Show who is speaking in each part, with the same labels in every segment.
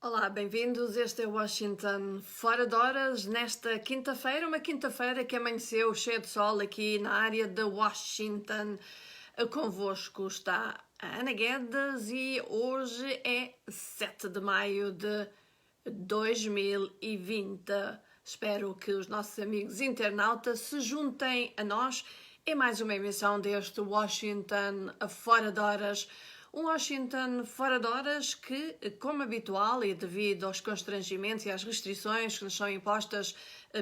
Speaker 1: Olá, bem-vindos. Este é Washington Fora de Horas. Nesta quinta-feira, uma quinta-feira que amanheceu cheia de sol aqui na área de Washington. Convosco está a Ana Guedes e hoje é 7 de maio de 2020. Espero que os nossos amigos internautas se juntem a nós em mais uma emissão deste Washington Fora de Horas. Um Washington fora de horas que, como habitual e devido aos constrangimentos e às restrições que nos são impostas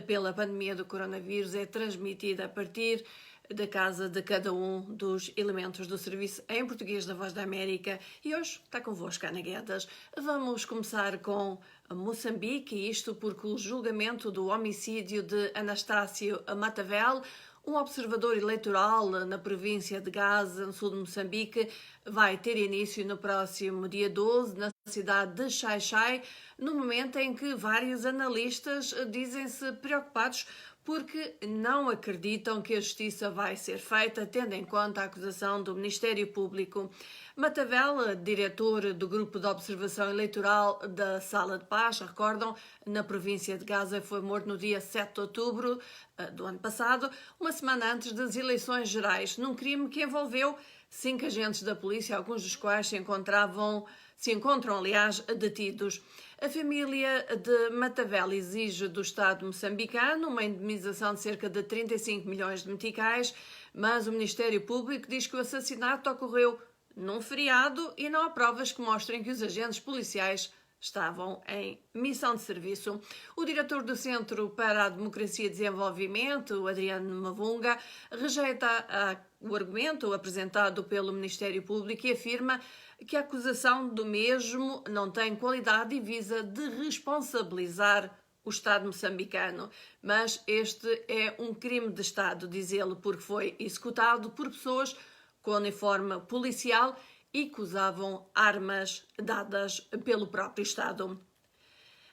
Speaker 1: pela pandemia do coronavírus, é transmitida a partir da casa de cada um dos elementos do serviço em português da Voz da América. E hoje está convosco, Ana Guedes. Vamos começar com Moçambique, isto porque o julgamento do homicídio de Anastácio Matavel, um observador eleitoral na província de Gaza, no sul de Moçambique, vai ter início no próximo dia 12, na cidade de Xai-Xai, no momento em que vários analistas dizem-se preocupados porque não acreditam que a justiça vai ser feita, tendo em conta a acusação do Ministério Público. Matavel, diretor do Grupo de Observação Eleitoral da Sala de Paz, recordam, na província de Gaza, foi morto no dia 7 de outubro do ano passado, uma semana antes das eleições gerais, num crime que envolveu 5 agentes da polícia, alguns dos quais se encontram, aliás, detidos. A família de Matavel exige do Estado moçambicano uma indemnização de cerca de 35 milhões de meticais, mas o Ministério Público diz que o assassinato ocorreu num feriado e não há provas que mostrem que os agentes policiais estavam em missão de serviço. O diretor do Centro para a Democracia e Desenvolvimento, Adriano Mavunga, rejeita o argumento apresentado pelo Ministério Público e afirma que a acusação do mesmo não tem qualidade e visa de responsabilizar o Estado moçambicano. Mas este é um crime de Estado, diz ele, porque foi executado por pessoas com uniforme policial e que usavam armas dadas pelo próprio Estado.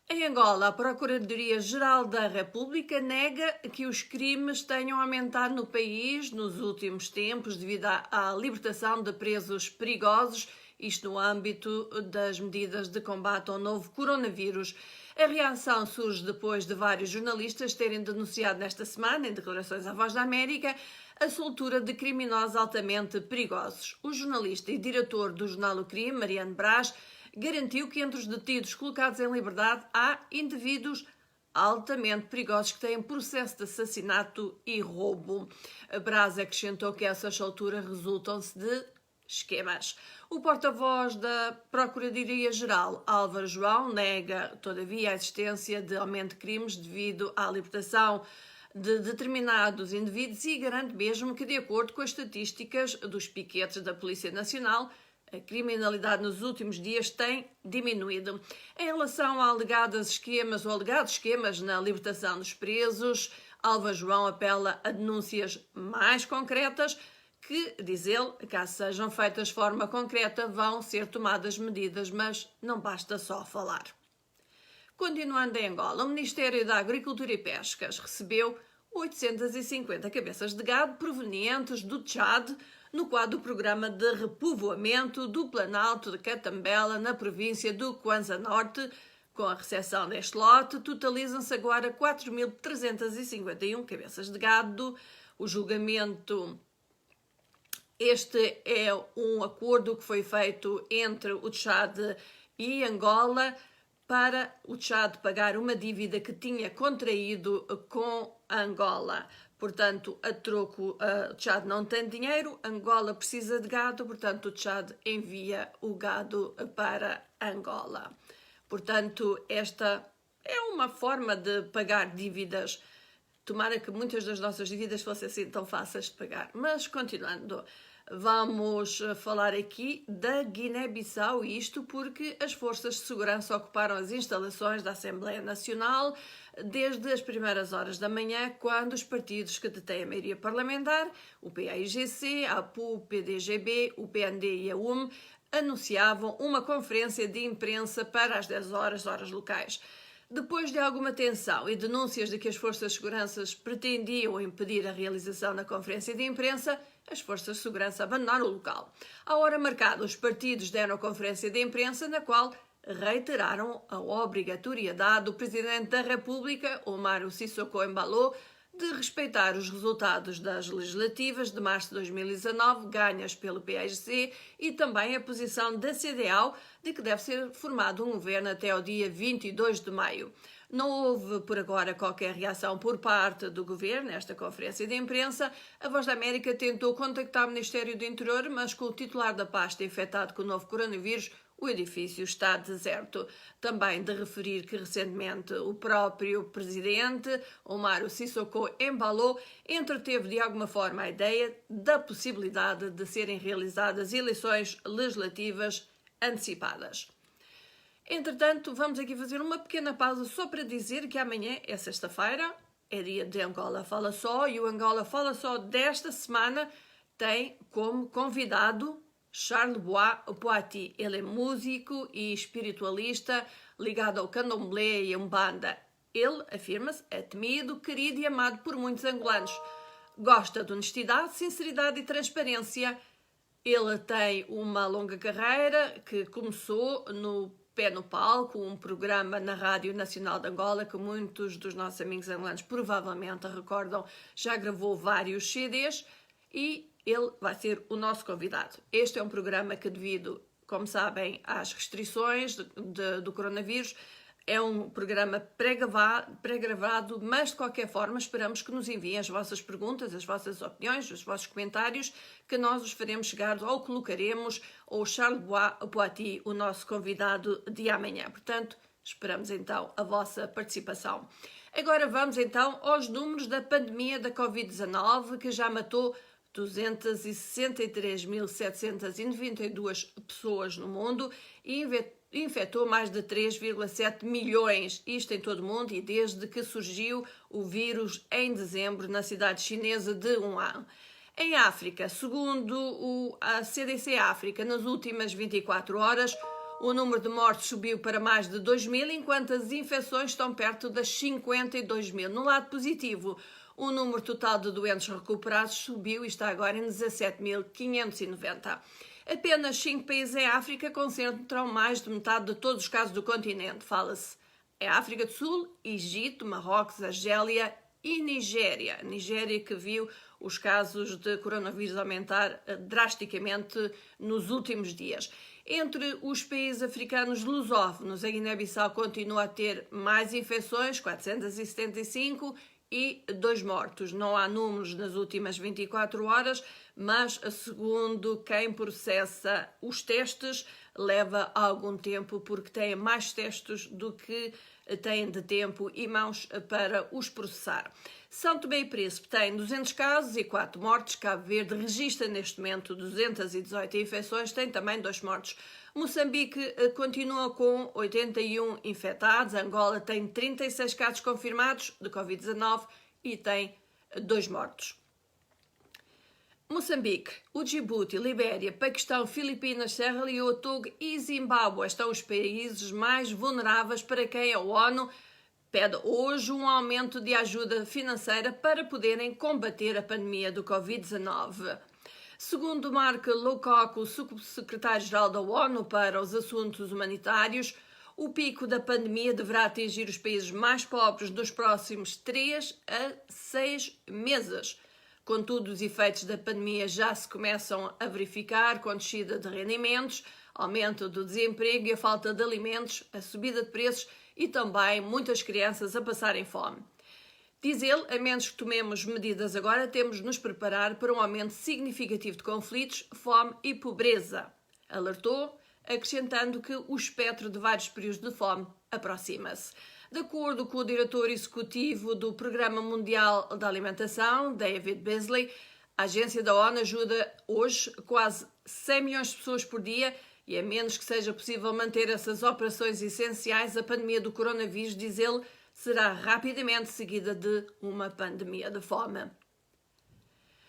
Speaker 1: Em Angola, a Procuradoria-Geral da República nega que os crimes tenham aumentado no país nos últimos tempos devido à libertação de presos perigosos, isto no âmbito das medidas de combate ao novo coronavírus. A reação surge depois de vários jornalistas terem denunciado nesta semana, em declarações à Voz da América, a soltura de criminosos altamente perigosos. O jornalista e diretor do jornal O Crime, Mariano Brás, garantiu que entre os detidos colocados em liberdade há indivíduos altamente perigosos que têm processo de assassinato e roubo. Brás acrescentou que essas solturas resultam-se de esquemas. O porta-voz da Procuradoria-Geral, Álvaro João, nega, todavia, a existência de aumento de crimes devido à libertação de determinados indivíduos e garante mesmo que, de acordo com as estatísticas dos piquetes da Polícia Nacional, a criminalidade nos últimos dias tem diminuído. Em relação a alegados esquemas na libertação dos presos, Álvaro João apela a denúncias mais concretas que, diz ele, caso sejam feitas de forma concreta, vão ser tomadas medidas, mas não basta só falar. Continuando em Angola, o Ministério da Agricultura e Pescas recebeu 850 cabeças de gado provenientes do Tchad no quadro do programa de repovoamento do Planalto de Catambela, na província do Kwanza Norte. Com a recepção deste lote, totalizam-se agora 4.351 cabeças de gado. O julgamento... Este é um acordo que foi feito entre o Tchad e Angola para o Tchad pagar uma dívida que tinha contraído com Angola. Portanto, a troco, o Tchad não tem dinheiro, Angola precisa de gado, portanto, o Tchad envia o gado para Angola. Portanto, esta é uma forma de pagar dívidas. Tomara que muitas das nossas dívidas fossem assim tão fáceis de pagar. Mas, continuando, vamos falar aqui da Guiné-Bissau, isto porque as forças de segurança ocuparam as instalações da Assembleia Nacional desde as primeiras horas da manhã, quando os partidos que detêm a maioria parlamentar, o PAIGC, a APU, o PDGB, o PND e a UM, anunciavam uma conferência de imprensa para as 10 horas, horas locais. Depois de alguma tensão e denúncias de que as forças de segurança pretendiam impedir a realização da conferência de imprensa, as forças de segurança abandonaram o local. À hora marcada, os partidos deram a conferência de imprensa, na qual reiteraram a obrigatoriedade do Presidente da República, Umaro Sissoko Embalo, de respeitar os resultados das legislativas de março de 2019, ganhas pelo PSC, e também a posição da CDAO de que deve ser formado um governo até ao dia 22 de maio. Não houve, por agora, qualquer reação por parte do governo nesta conferência de imprensa. A Voz da América tentou contactar o Ministério do Interior, mas com o titular da pasta infectado com o novo coronavírus, o edifício está deserto. Também de referir que recentemente o próprio presidente, Umaro Sissoko Embalo, entreteve de alguma forma a ideia da possibilidade de serem realizadas eleições legislativas antecipadas. Entretanto, vamos aqui fazer uma pequena pausa só para dizer que amanhã é sexta-feira, é dia de Angola Fala Só, e o Angola Fala Só desta semana tem como convidado Charles-Bois Poati. Ele é músico e espiritualista ligado ao candomblé e a umbanda. Ele, afirma-se, é temido, querido e amado por muitos angolanos. Gosta de honestidade, sinceridade e transparência. Ele tem uma longa carreira que começou no Pé no Palco, um programa na Rádio Nacional de Angola que muitos dos nossos amigos angolanos provavelmente recordam. Já gravou vários CDs e ele vai ser o nosso convidado. Este é um programa que, devido, como sabem, às restrições do coronavírus, é um programa pré-gravado, mas de qualquer forma esperamos que nos enviem as vossas perguntas, as vossas opiniões, os vossos comentários, que nós os faremos chegar ou colocaremos ao Charles-Bois Poati, o nosso convidado de amanhã. Portanto, esperamos então a vossa participação. Agora vamos então aos números da pandemia da Covid-19, que já matou 263.792 pessoas no mundo e infectou mais de 3,7 milhões, isto em todo o mundo, e desde que surgiu o vírus em dezembro na cidade chinesa de Wuhan. Em África, segundo a CDC África, nas últimas 24 horas, o número de mortes subiu para mais de 2.000, enquanto as infecções estão perto das 52.000. No lado positivo, o número total de doentes recuperados subiu e está agora em 17.590. Apenas 5 países em África concentram mais de metade de todos os casos do continente. Fala-se é África do Sul, Egito, Marrocos, Argélia e Nigéria. Nigéria que viu os casos de coronavírus aumentar drasticamente nos últimos dias. Entre os países africanos lusófonos, a Guiné-Bissau continua a ter mais infecções, 475, e 2 mortos. Não há números nas últimas 24 horas, mas segundo quem processa os testes, leva algum tempo porque têm mais testes do que têm de tempo e mãos para os processar. São Tomé e Príncipe tem 200 casos e 4 mortes. Cabo Verde registra neste momento 218 infecções, tem também 2 mortos. Moçambique continua com 81 infectados. Angola tem 36 casos confirmados de Covid-19 e tem 2 mortos. Moçambique, o Djibouti, Libéria, Paquistão, Filipinas, Serra Leoa, Togo e Zimbábue estão os países mais vulneráveis para quem a ONU pede hoje um aumento de ajuda financeira para poderem combater a pandemia do Covid-19. Segundo Mark Lowcock, o subsecretário-geral da ONU para os assuntos humanitários, o pico da pandemia deverá atingir os países mais pobres nos próximos 3 a 6 meses. Contudo, os efeitos da pandemia já se começam a verificar com descida de rendimentos, aumento do desemprego e a falta de alimentos, a subida de preços e também muitas crianças a passarem fome. Diz ele, a menos que tomemos medidas agora, temos de nos preparar para um aumento significativo de conflitos, fome e pobreza. Alertou, acrescentando que o espectro de vários períodos de fome aproxima-se. De acordo com o diretor executivo do Programa Mundial da Alimentação, David Beasley, a agência da ONU ajuda hoje quase 100 milhões de pessoas por dia e a menos que seja possível manter essas operações essenciais, a pandemia do coronavírus, diz ele, será rapidamente seguida de uma pandemia de fome.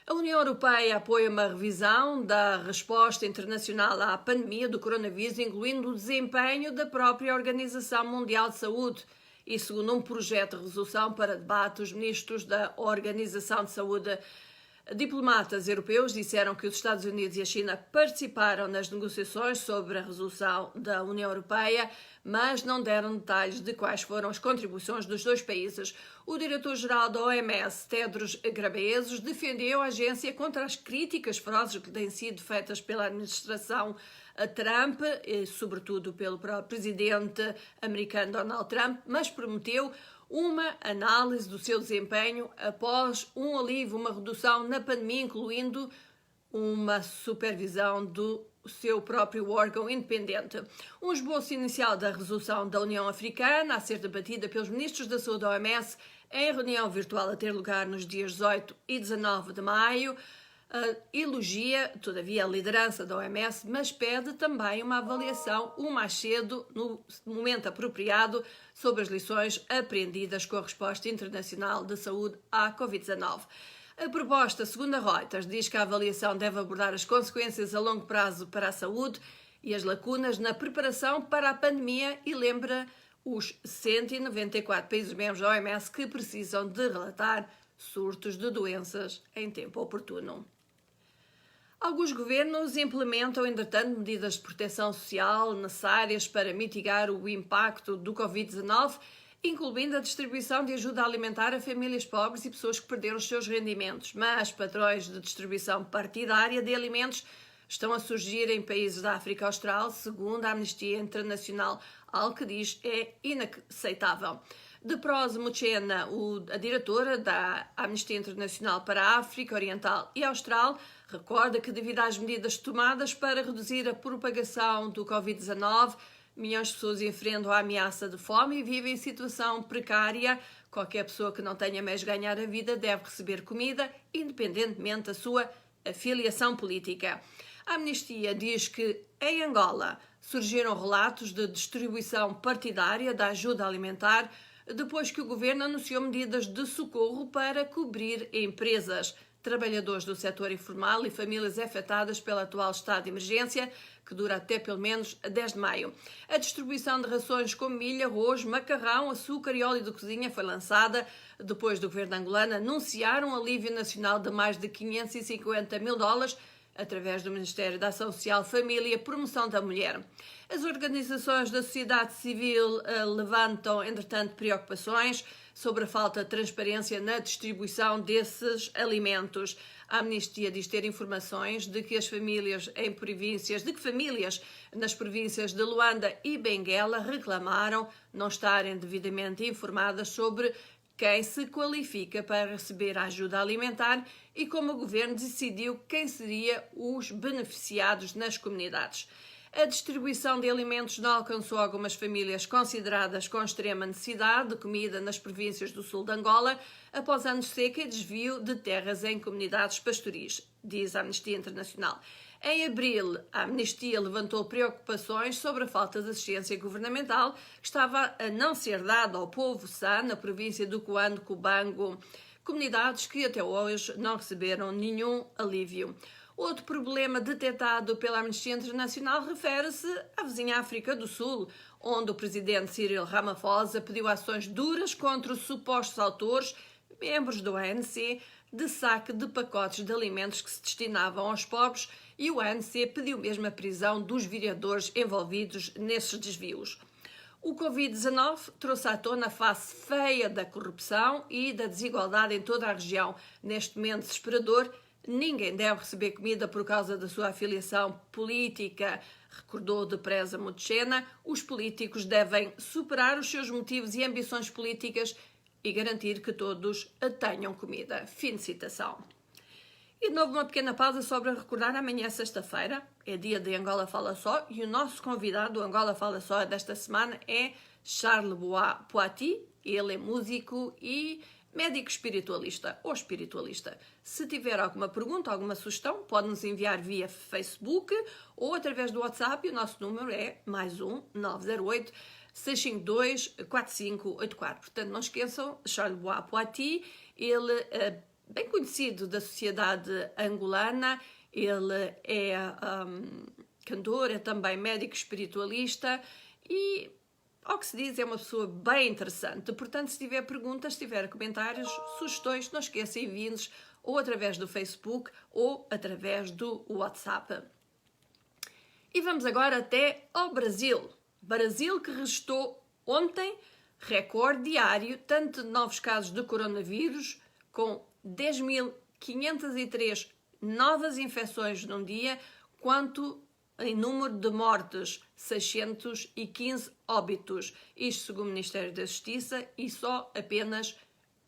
Speaker 1: A União Europeia apoia uma revisão da resposta internacional à pandemia do coronavírus, incluindo o desempenho da própria Organização Mundial de Saúde. E segundo um projeto de resolução para debate, os ministros da Organização de Saúde Diplomatas europeus disseram que os Estados Unidos e a China participaram nas negociações sobre a resolução da União Europeia, mas não deram detalhes de quais foram as contribuições dos dois países. O diretor-geral da OMS, Tedros Ghebreyesus, defendeu a agência contra as críticas ferozes que têm sido feitas pela administração Trump, e sobretudo pelo próprio presidente americano Donald Trump, mas prometeu uma análise do seu desempenho após um alívio, uma redução na pandemia, incluindo uma supervisão do seu próprio órgão independente. Um esboço inicial da resolução da União Africana, a ser debatida pelos ministros da Saúde da OMS em reunião virtual a ter lugar nos dias 18 e 19 de maio, elogia, todavia, a liderança da OMS, mas pede também uma avaliação o mais cedo, no momento apropriado, sobre as lições aprendidas com a resposta internacional de saúde à Covid-19. A proposta, segundo a Reuters, diz que a avaliação deve abordar as consequências a longo prazo para a saúde e as lacunas na preparação para a pandemia e lembra os 194 países-membros da OMS que precisam de relatar surtos de doenças em tempo oportuno. Alguns governos implementam, entretanto, medidas de proteção social necessárias para mitigar o impacto do Covid-19, incluindo a distribuição de ajuda alimentar a famílias pobres e pessoas que perderam os seus rendimentos. Mas padrões de distribuição partidária de alimentos estão a surgir em países da África Austral, segundo a Amnistia Internacional, algo que diz é inaceitável. Deprose Muchena, a diretora da Amnistia Internacional para a África Oriental e Austral, recorda que devido às medidas tomadas para reduzir a propagação do Covid-19, milhões de pessoas enfrentam a ameaça de fome e vivem em situação precária. Qualquer pessoa que não tenha meios de ganhar a vida deve receber comida, independentemente da sua afiliação política. A Amnistia diz que, em Angola, surgiram relatos de distribuição partidária da ajuda alimentar depois que o governo anunciou medidas de socorro para cobrir empresas, trabalhadores do setor informal e famílias afetadas pelo atual estado de emergência, que dura até pelo menos 10 de maio. A distribuição de rações como milho, arroz, macarrão, açúcar e óleo de cozinha foi lançada depois do governo angolano anunciar um alívio nacional de mais de 550 mil dólares através do Ministério da Ação Social, Família e Promoção da Mulher. As organizações da sociedade civil levantam, entretanto, preocupações sobre a falta de transparência na distribuição desses alimentos. A Amnistia diz ter informações de que famílias nas províncias de Luanda e Benguela reclamaram não estarem devidamente informadas sobre quem se qualifica para receber a ajuda alimentar e como o governo decidiu quem seriam os beneficiados nas comunidades. A distribuição de alimentos não alcançou algumas famílias consideradas com extrema necessidade de comida nas províncias do sul de Angola após anos de seca e desvio de terras em comunidades pastoris, diz a Amnistia Internacional. Em abril, a Amnistia levantou preocupações sobre a falta de assistência governamental que estava a não ser dada ao povo San, na província do Cubango, comunidades que até hoje não receberam nenhum alívio. Outro problema detectado pela Amnistia Internacional refere-se à vizinha África do Sul, onde o presidente Cyril Ramaphosa pediu ações duras contra os supostos autores, membros do ANC, de saque de pacotes de alimentos que se destinavam aos pobres, e o ANC pediu mesmo a prisão dos vereadores envolvidos nesses desvios. O Covid-19 trouxe à tona a face feia da corrupção e da desigualdade em toda a região. Neste momento desesperador, ninguém deve receber comida por causa da sua afiliação política, recordou Depreza Muchena. Os políticos devem superar os seus motivos e ambições políticas e garantir que todos tenham comida. Fim de citação. E de novo uma pequena pausa só para recordar, amanhã sexta-feira é dia de Angola Fala Só e o nosso convidado do Angola Fala Só desta semana é Charles Poati. Ele é músico e médico espiritualista ou espiritualista. Se tiver alguma pergunta, alguma sugestão, pode-nos enviar via Facebook ou através do WhatsApp. O nosso número é +1 908 652 4584. Portanto, não esqueçam, Charles Poati, ele é bem conhecido da sociedade angolana, ele é cantor, é também médico espiritualista e, ao que se diz, é uma pessoa bem interessante. Portanto, se tiver perguntas, se tiver comentários, sugestões, não esqueçam, enviem-nos ou através do Facebook, ou através do WhatsApp. E vamos agora até ao Brasil. Brasil que registrou ontem recorde diário, tanto de novos casos de coronavírus, com 10.503 novas infecções num dia, quanto em número de mortes, 615 óbitos. Isto segundo o Ministério da Justiça e só apenas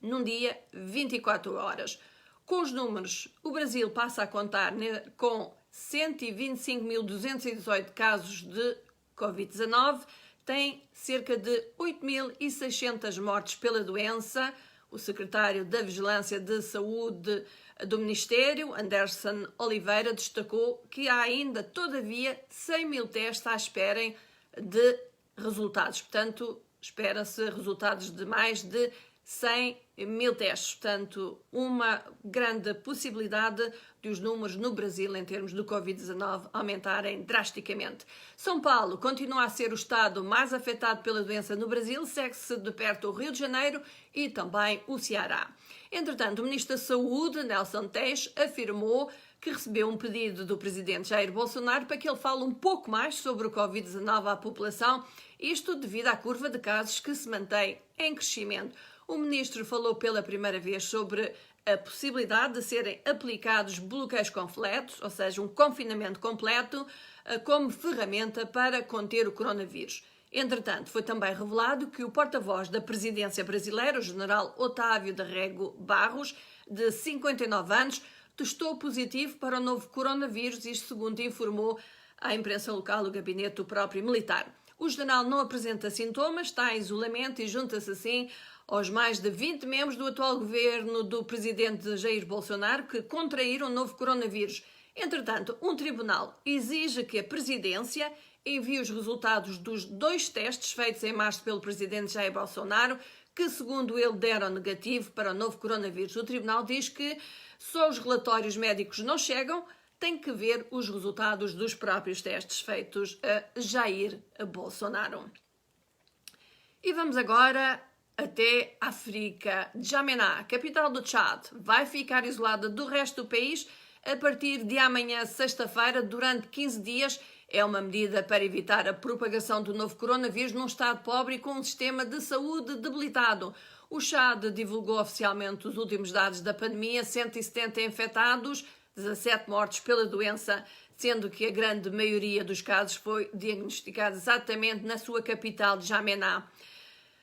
Speaker 1: num dia, 24 horas. Com os números, o Brasil passa a contar com 125.218 casos de Covid-19, tem cerca de 8.600 mortes pela doença. O secretário da Vigilância de Saúde do Ministério, Anderson Oliveira, destacou que há ainda, todavia, 100.000 testes à espera de resultados. Portanto, espera-se resultados de mais de 100.000 testes. Portanto, uma grande possibilidade de os números no Brasil, em termos do Covid-19, aumentarem drasticamente. São Paulo continua a ser o estado mais afetado pela doença no Brasil, segue-se de perto o Rio de Janeiro e também o Ceará. Entretanto, o Ministro da Saúde, Nelson Teich, afirmou que recebeu um pedido do presidente Jair Bolsonaro para que ele fale um pouco mais sobre o Covid-19 à população, isto devido à curva de casos que se mantém em crescimento. O ministro falou pela primeira vez sobre a possibilidade de serem aplicados bloqueios completos, ou seja, um confinamento completo, como ferramenta para conter o coronavírus. Entretanto, foi também revelado que o porta-voz da presidência brasileira, o general Otávio de Rego Barros, de 59 anos, testou positivo para o novo coronavírus, isto segundo informou à imprensa local o gabinete do próprio militar. O general não apresenta sintomas, está em isolamento e junta-se assim aos mais de 20 membros do atual governo do presidente Jair Bolsonaro que contraíram o novo coronavírus. Entretanto, um tribunal exige que a presidência envie os resultados dos 2 testes feitos em março pelo presidente Jair Bolsonaro, que, segundo ele, deram negativo para o novo coronavírus. O tribunal diz que só os relatórios médicos não chegam, tem que ver os resultados dos próprios testes feitos a Jair Bolsonaro. E vamos agora até África. Djamena, capital do Tchad, vai ficar isolada do resto do país a partir de amanhã, sexta-feira, durante 15 dias. É uma medida para evitar a propagação do novo coronavírus num estado pobre e com um sistema de saúde debilitado. O Tchad divulgou oficialmente os últimos dados da pandemia, 170 infectados, 17 mortos pela doença, sendo que a grande maioria dos casos foi diagnosticada exatamente na sua capital, Djamena.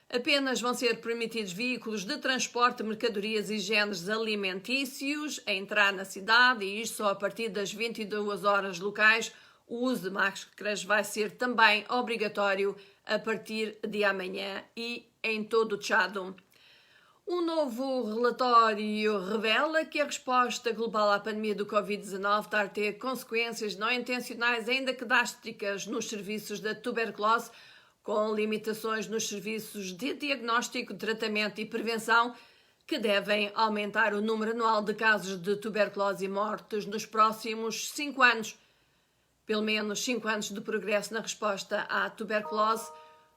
Speaker 1: Apenas vão ser permitidos veículos de transporte, mercadorias e géneros alimentícios a entrar na cidade, e isto só a partir das 22 horas locais. O uso de máscaras vai ser também obrigatório a partir de amanhã e em todo o Tchad. Um novo relatório revela que a resposta global à pandemia do Covid-19 está a ter consequências não intencionais, ainda que drásticas, nos serviços da tuberculose, com limitações nos serviços de diagnóstico, tratamento e prevenção, que devem aumentar o número anual de casos de tuberculose e mortes nos próximos 5 anos. Pelo menos 5 anos de progresso na resposta à tuberculose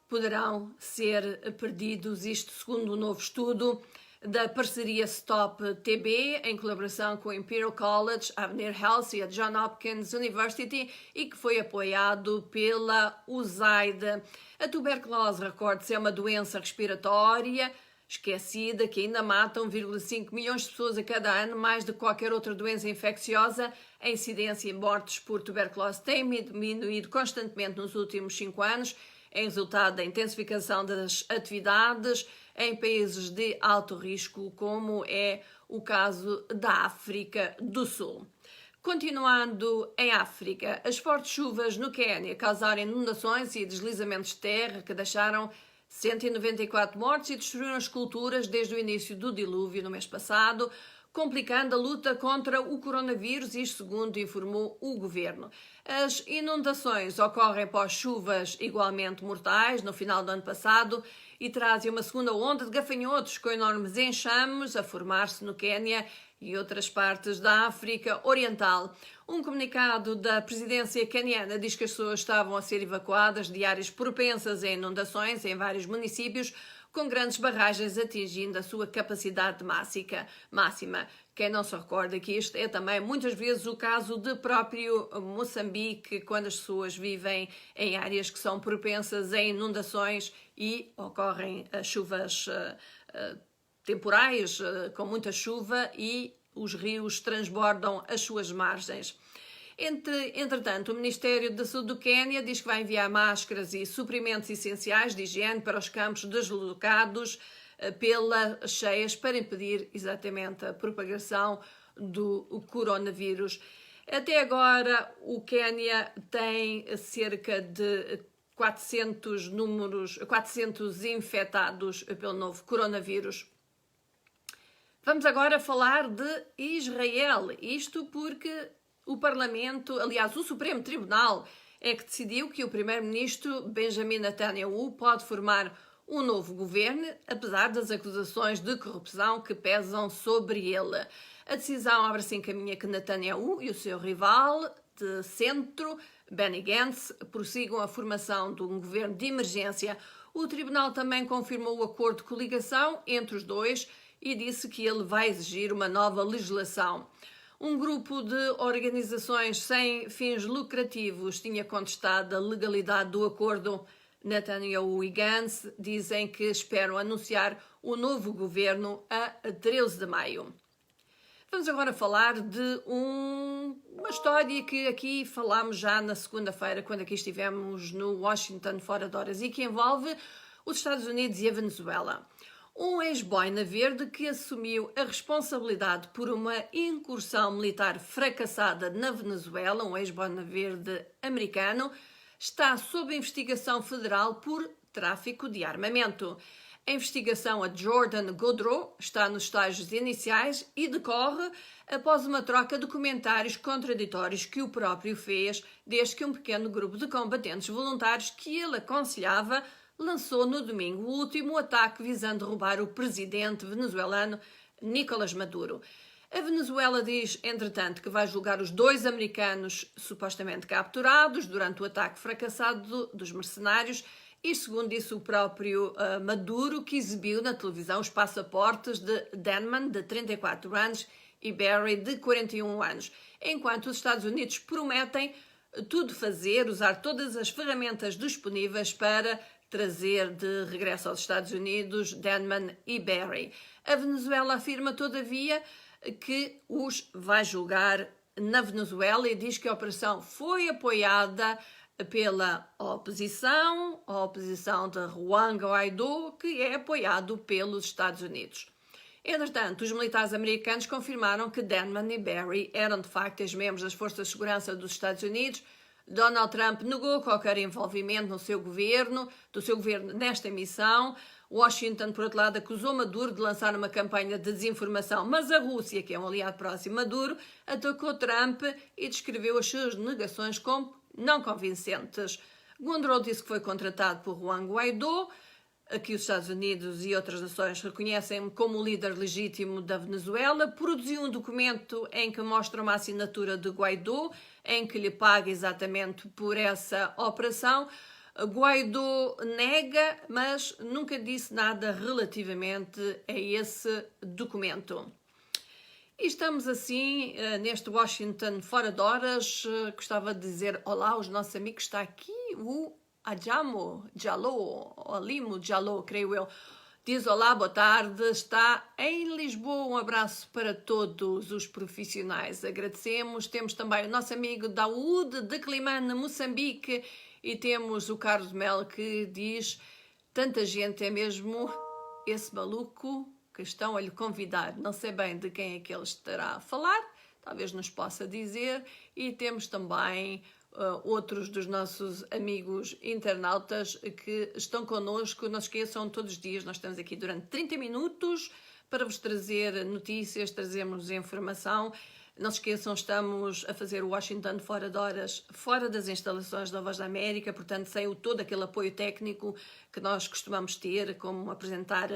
Speaker 1: poderão ser perdidos, isto segundo um novo estudo da parceria Stop TB, em colaboração com o Imperial College, Avenir Health e a Johns Hopkins University, e que foi apoiado pela USAID. A tuberculose, recorde-se, é uma doença respiratória esquecida que ainda mata 1,5 milhões de pessoas a cada ano, mais de qualquer outra doença infecciosa. A incidência e mortes por tuberculose tem diminuído constantemente nos últimos 5 anos, em resultado da intensificação das atividades em países de alto risco, como é o caso da África do Sul. Continuando em África, as fortes chuvas no Quênia causaram inundações e deslizamentos de terra que deixaram 194 mortes e destruíram esculturas desde o início do dilúvio no mês passado, complicando a luta contra o coronavírus, isto segundo informou o governo. As inundações ocorrem pós chuvas igualmente mortais no final do ano passado e trazem uma segunda onda de gafanhotos com enormes enxames a formar-se no Quênia e outras partes da África Oriental. Um comunicado da presidência queniana diz que as pessoas estavam a ser evacuadas de áreas propensas a inundações em vários municípios, com grandes barragens atingindo a sua capacidade máxima. Quem não se recorda que isto é também muitas vezes o caso de próprio Moçambique, quando as pessoas vivem em áreas que são propensas a inundações e ocorrem chuvas temporais, com muita chuva, e os rios transbordam as suas margens. Entretanto, o Ministério da Saúde do Quênia diz que vai enviar máscaras e suprimentos essenciais de higiene para os campos deslocados pelas cheias para impedir exatamente a propagação do coronavírus. Até agora, o Quênia tem cerca de 400 infectados pelo novo coronavírus. Vamos agora falar de Israel. Isto porque o Parlamento, aliás, o Supremo Tribunal, é que decidiu que o primeiro-ministro Benjamin Netanyahu pode formar um novo governo, apesar das acusações de corrupção que pesam sobre ele. A decisão abre assim caminho que Netanyahu e o seu rival de centro, Benny Gantz, prossigam a formação de um governo de emergência. O tribunal também confirmou o acordo de coligação entre os dois e disse que ele vai exigir uma nova legislação. Um grupo de organizações sem fins lucrativos tinha contestado a legalidade do acordo. Netanyahu e Gantz dizem que esperam anunciar o novo governo a 13 de maio. Vamos agora falar de uma história que aqui falámos já na segunda-feira, quando aqui estivemos no Washington Fora de Horas, e que envolve os Estados Unidos e a Venezuela. Um ex-boina verde que assumiu a responsabilidade por uma incursão militar fracassada na Venezuela, um ex-boina verde americano, está sob investigação federal por tráfico de armamento. A investigação a Jordan Godreau está nos estágios iniciais e decorre após uma troca de comentários contraditórios que o próprio fez, desde que um pequeno grupo de combatentes voluntários que ele aconselhava lançou no domingo o último ataque visando derrubar o presidente venezuelano Nicolás Maduro. A Venezuela diz, entretanto, que vai julgar os 2 americanos supostamente capturados durante o ataque fracassado dos mercenários e, segundo disse o próprio Maduro, que exibiu na televisão os passaportes de Denman, de 34 anos, e Barry, de 41 anos, enquanto os Estados Unidos prometem tudo fazer, usar todas as ferramentas disponíveis para trazer de regresso aos Estados Unidos Denman e Barry. A Venezuela afirma, todavia, que os vai julgar na Venezuela e diz que a operação foi apoiada pela oposição, a oposição de Juan Guaidó, que é apoiado pelos Estados Unidos. Entretanto, os militares americanos confirmaram que Denman e Barry eram de facto ex-membros das Forças de Segurança dos Estados Unidos. Donald Trump negou qualquer envolvimento do seu governo nesta missão. Washington, por outro lado, acusou Maduro de lançar uma campanha de desinformação, mas a Rússia, que é um aliado próximo a Maduro, atacou Trump e descreveu as suas negações como não convincentes. Gondreau disse que foi contratado por Juan Guaidó, que os Estados Unidos e outras nações reconhecem como o líder legítimo da Venezuela, produziu um documento em que mostra uma assinatura de Guaidó, em que lhe paga exatamente por essa operação. Guaidó nega, mas nunca disse nada relativamente a esse documento. E estamos assim, neste Washington Fora de Horas. Gostava de dizer olá aos nossos amigos. Está aqui o Adjamo Jalou, Alimo Jalou, creio eu. Diz olá, boa tarde. Está em Lisboa. Um abraço para todos os profissionais. Agradecemos. Temos também o nosso amigo Daoud de Climane, Moçambique. E temos o Carlos Mel que diz: tanta gente, é mesmo esse maluco que estão a lhe convidar. Não sei bem de quem é que ele estará a falar, talvez nos possa dizer. E temos também outros dos nossos amigos internautas que estão connosco. Não se esqueçam, todos os dias nós estamos aqui durante 30 minutos para vos trazer notícias, trazermos informação. Não se esqueçam, estamos a fazer o Washington Fora de Horas, fora das instalações da Voz da América, portanto, sem todo aquele apoio técnico que nós costumamos ter, como apresentar,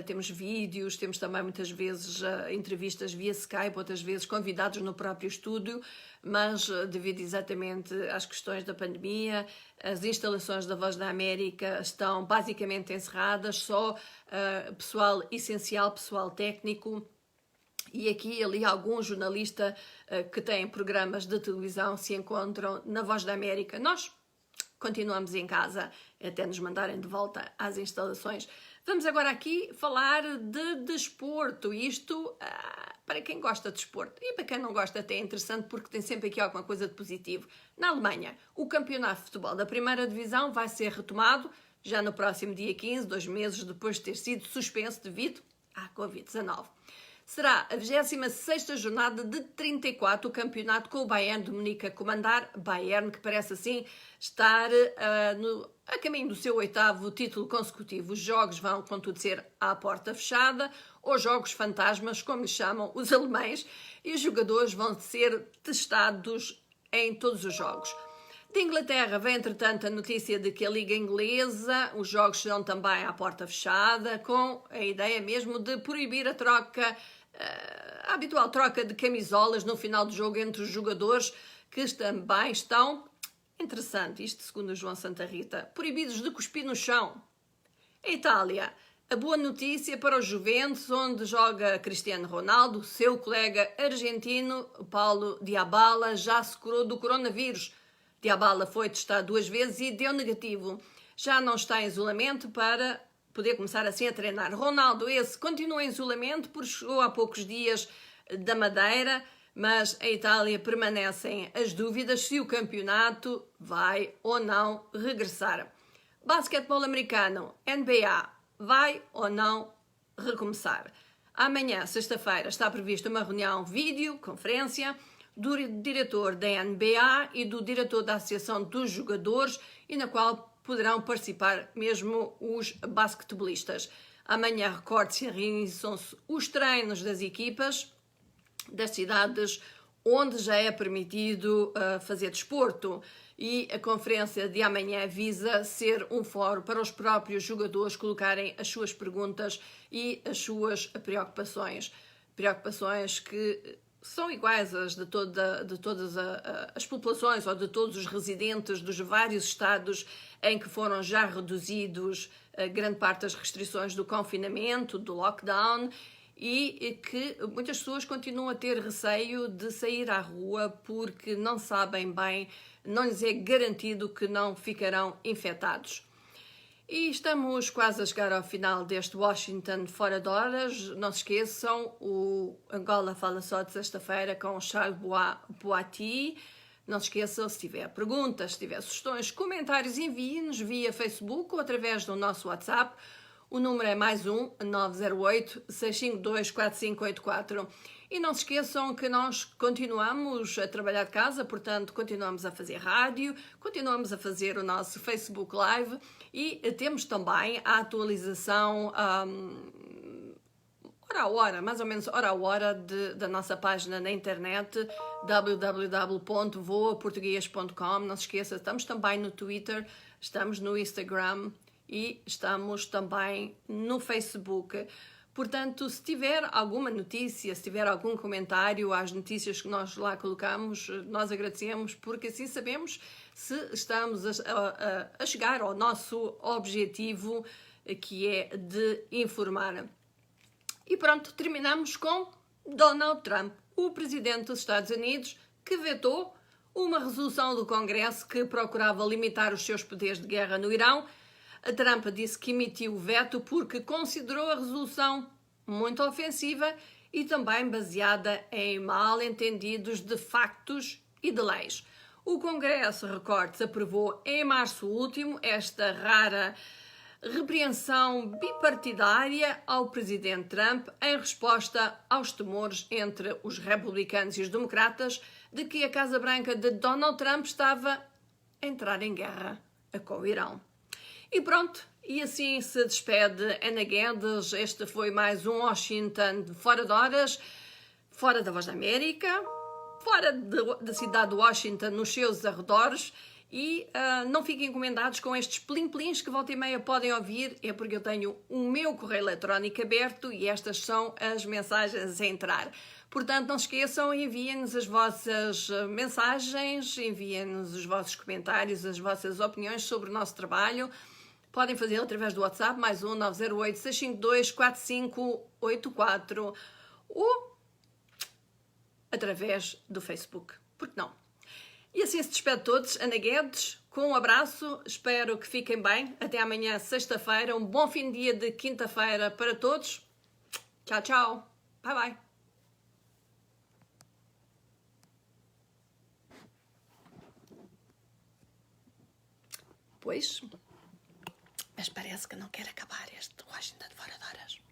Speaker 1: temos vídeos, temos também muitas vezes entrevistas via Skype, outras vezes convidados no próprio estúdio, mas devido exatamente às questões da pandemia, as instalações da Voz da América estão basicamente encerradas, só pessoal essencial, pessoal técnico, E aqui e ali alguns jornalistas que têm programas de televisão se encontram na Voz da América. Nós continuamos em casa até nos mandarem de volta às instalações. Vamos agora aqui falar de desporto. Isto para quem gosta de desporto. E para quem não gosta até é interessante porque tem sempre aqui alguma coisa de positivo. Na Alemanha, o campeonato de futebol da primeira divisão vai ser retomado já no próximo dia 15, 2 meses depois de ter sido suspenso devido à Covid-19. Será a 26ª jornada de 34 o campeonato com o Bayern de Munique a comandar. Bayern que parece assim estar a caminho do seu 8º título consecutivo. Os jogos vão, contudo, ser à porta fechada, ou jogos fantasmas, como lhes chamam os alemães, e os jogadores vão ser testados em todos os jogos. De Inglaterra vem, entretanto, a notícia de que a Liga Inglesa, os jogos serão também à porta fechada, com a ideia mesmo de proibir a troca, a habitual troca de camisolas no final do jogo entre os jogadores, que também estão, interessante, isto segundo o João Santa Rita, proibidos de cuspir no chão. A Itália, a boa notícia para o Juventus, onde joga Cristiano Ronaldo, seu colega argentino, Paulo Dybala, já se curou do coronavírus. Dybala foi testado 2 vezes e deu negativo. Já não está em isolamento para poder começar assim a treinar. Ronaldo, esse continua em isolamento porque chegou há poucos dias da Madeira, mas a Itália permanecem as dúvidas se o campeonato vai ou não regressar. Basquetebol americano, NBA, vai ou não recomeçar. Amanhã, sexta-feira, está prevista uma reunião videoconferência do diretor da NBA e do diretor da Associação dos Jogadores e na qual poderão participar mesmo os basquetebolistas. Amanhã, recorde-se, realizam-se os treinos das equipas das cidades onde já é permitido fazer desporto e a conferência de amanhã visa ser um fórum para os próprios jogadores colocarem as suas perguntas e as suas preocupações. Preocupações que são iguais às de todas as populações ou de todos os residentes dos vários estados em que foram já reduzidos grande parte das restrições do confinamento, do lockdown, e que muitas pessoas continuam a ter receio de sair à rua porque não sabem bem, não lhes é garantido que não ficarão infectados. E estamos quase a chegar ao final deste Washington Fora de Horas. Não se esqueçam, o Angola fala só de sexta-feira com o Charles Boati. Não se esqueçam, se tiver perguntas, se tiver sugestões, comentários, envie-nos via Facebook ou através do nosso WhatsApp. O número é +1 908 652 4584. E não se esqueçam que nós continuamos a trabalhar de casa, portanto, continuamos a fazer rádio, continuamos a fazer o nosso Facebook Live e temos também a atualização hora a hora, mais ou menos hora a hora da nossa página na internet www.voaportugues.com. Não se esqueça, estamos também no Twitter, estamos no Instagram e estamos também no Facebook. Portanto, se tiver alguma notícia, se tiver algum comentário às notícias que nós lá colocamos, nós agradecemos, porque assim sabemos se estamos a chegar ao nosso objetivo, que é de informar. E pronto, terminamos com Donald Trump, o presidente dos Estados Unidos, que vetou uma resolução do Congresso que procurava limitar os seus poderes de guerra no Irão. A Trump disse que emitiu o veto porque considerou a resolução muito ofensiva e também baseada em mal-entendidos de factos e de leis. O Congresso, recordes, aprovou em março último esta rara repreensão bipartidária ao presidente Trump em resposta aos temores entre os republicanos e os democratas de que a Casa Branca de Donald Trump estava a entrar em guerra com o Irão. E pronto, e assim se despede Ana Guedes. Este foi mais um Washington Fora de Horas, fora da Voz da América, fora da cidade de Washington, nos seus arredores. E não fiquem encomendados com estes plim-plins que volta e meia podem ouvir, é porque eu tenho o meu correio eletrónico aberto e estas são as mensagens a entrar. Portanto, não se esqueçam, enviem-nos as vossas mensagens, enviem-nos os vossos comentários, as vossas opiniões sobre o nosso trabalho. Podem fazê-lo através do WhatsApp, +1 908 652 4584. Ou através do Facebook. Por que não? E assim se despede de todos. Ana Guedes, com um abraço. Espero que fiquem bem. Até amanhã, sexta-feira. Um bom fim de dia de quinta-feira para todos. Tchau, tchau. Bye, bye. Pois, mas parece que não quer acabar este Washington fora de horas.